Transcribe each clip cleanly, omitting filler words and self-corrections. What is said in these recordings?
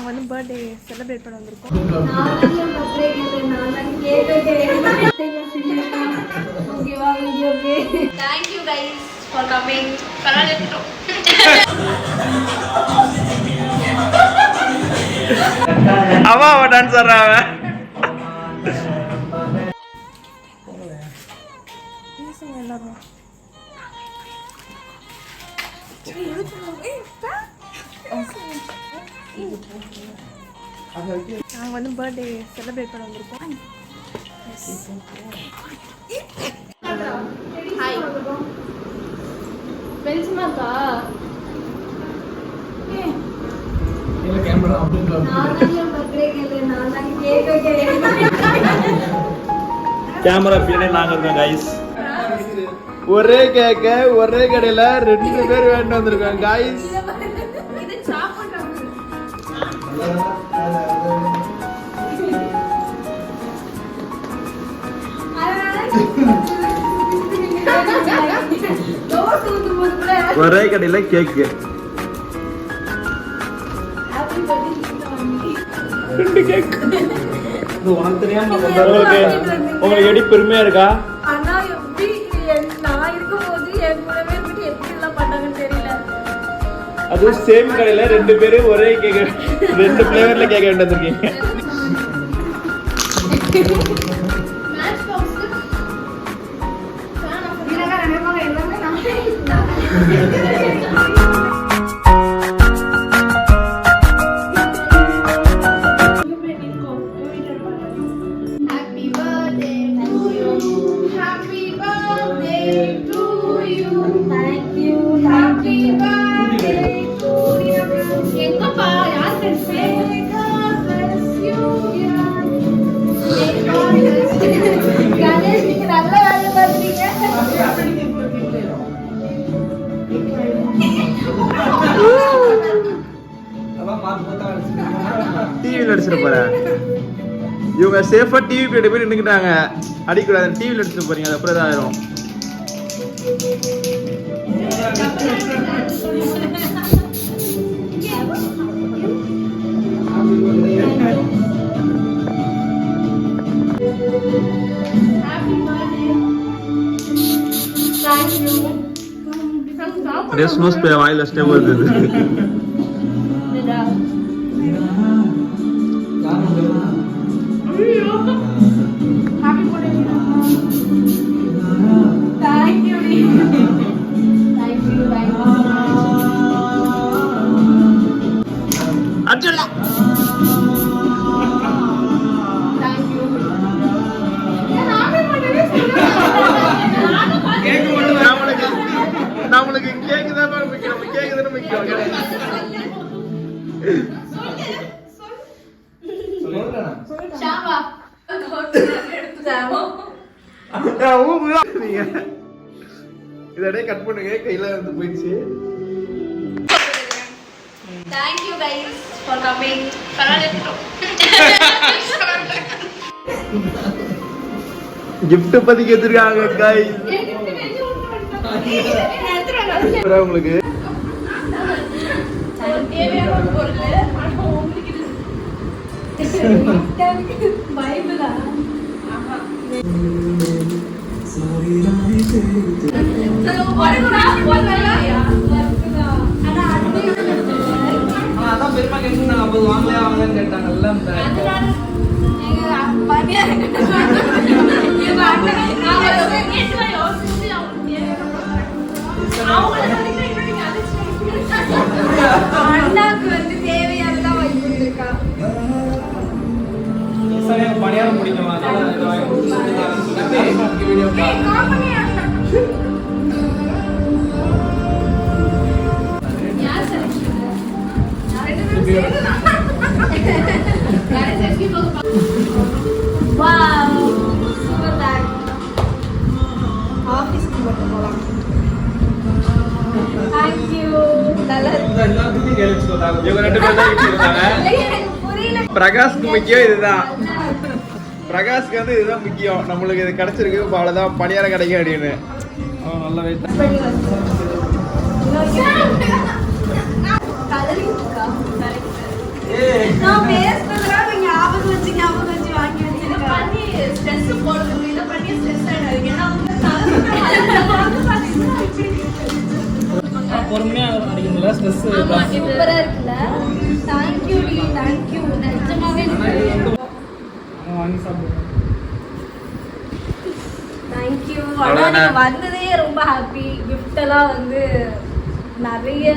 நாங்கள் வந்து birthday celebrate பண்ண வந்திருக்கோம். Thank you guys for coming. அவன் டான்ஸர் அவன். எல்லாரும் நாங்கள் வந்து பர்த்டே செலிப்ரேட் பண்ண வந்திருக்கோம். ஹாய் பென்சிமாக்கா கேமரா பின்னாடி நாங்க இருக்கோம் கைஸ். ஒரே கேக்க ஒரே கடையில 2 பேர் வேண்டு வந்திருக்கோம் கைஸ். ஒரே கடையில கேக்கு 2 கேக். உங்களுக்கு எப்படி பெருமையா இருக்கா? அது சேம் கடையில 2 பேரும் ஒரே கேக் 2 ஃப்ளேவர்ல கேக் வேண்டு வந்திருக்கீங்க. டிவியில் அடிச்சிட போறேன். இவங்க சேஃபா டிவி பிளேட் போய் நின்றுக்கிட்டாங்க. அடிக்கூடாது, டிவியில் அடிச்சிட்டு போறீங்க. அது அப்புறம் ஆயிரும். ஸ்னூஸ் பே வாயில ஸ்டே வருது. நம்மளுக்கு கேக்குதான் முக்கியம். கேக்குதுன்னு முக்கியம். இதே கட் பண்ணுங்க. கையில வந்து போயிடுச்சு. Thank you guys for coming. Gift பதிக்க எடுத்துருக்காங்க கைஸ். உங்களுக்கு பைபிளா அதான் பெருமா கேட்டு அப்போ வாங்கலையா வாங்கன்னு கேட்டாங்கல்ல. அண்ணாக்கு வந்து தேவையானதான் வைக்கா பணியாரம் பிடிக்குமா? பிரகாஷ்க்கு முக்கியம் இதுதான். பிரகாஷ்க்கு வந்து இதுதான் முக்கியம். நம்மளுக்கு இது கிடைச்சிருக்கு, அவ்வளவுதான், பணியாரம் கிடைக்கும் அப்படின்னு. நல்ல வெயிட். நான் பேசுறதுலாம் ஞாபகம் வச்சு வாங்கி வச்சிருக்கேன். பண்ணி ஸ்ட்ரெஸ் போடுறது இத பண்ணி ஸ்ட்ரெஸ் ஆயிடாதீங்க. ஏன்னா பொறுமையா அடிக்கணும்ல ஸ்ட்ரெஸ் சூப்பரா இருக்குல்ல. தேங்க் யூ டி, தேங்க் யூ. நிஜமாவே வாங்கி சாப்பிடுவோம். Thank you. ஆனா நீங்க வந்ததே ரொம்ப ஹாப்பி. gift எல்லாம் வந்து நிறைய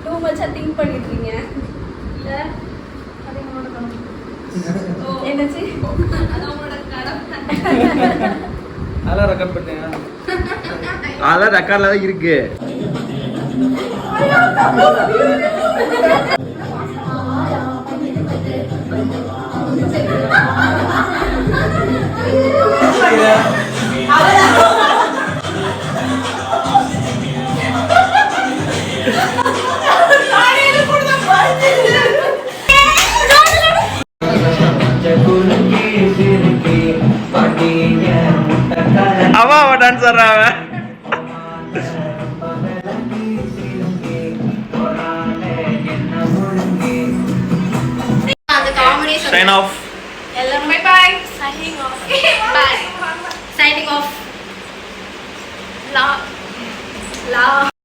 டூ மச்சா திங்க் பண்ணிருக்கீங்க. இல்ல அது என்னோட கடமை. என்னச்சு? அது உங்களோட கடமை. அதெல்லாம் ரெக்கார்ட் பண்ணேன். அதெல்லாம் ரெக்கார்ட்ல தான் இருக்கு. அவன் டான்ஸ் ஆடுறான். Sign off. எல்லாரும் bye bye. Signing off. Bye. Signing off. La.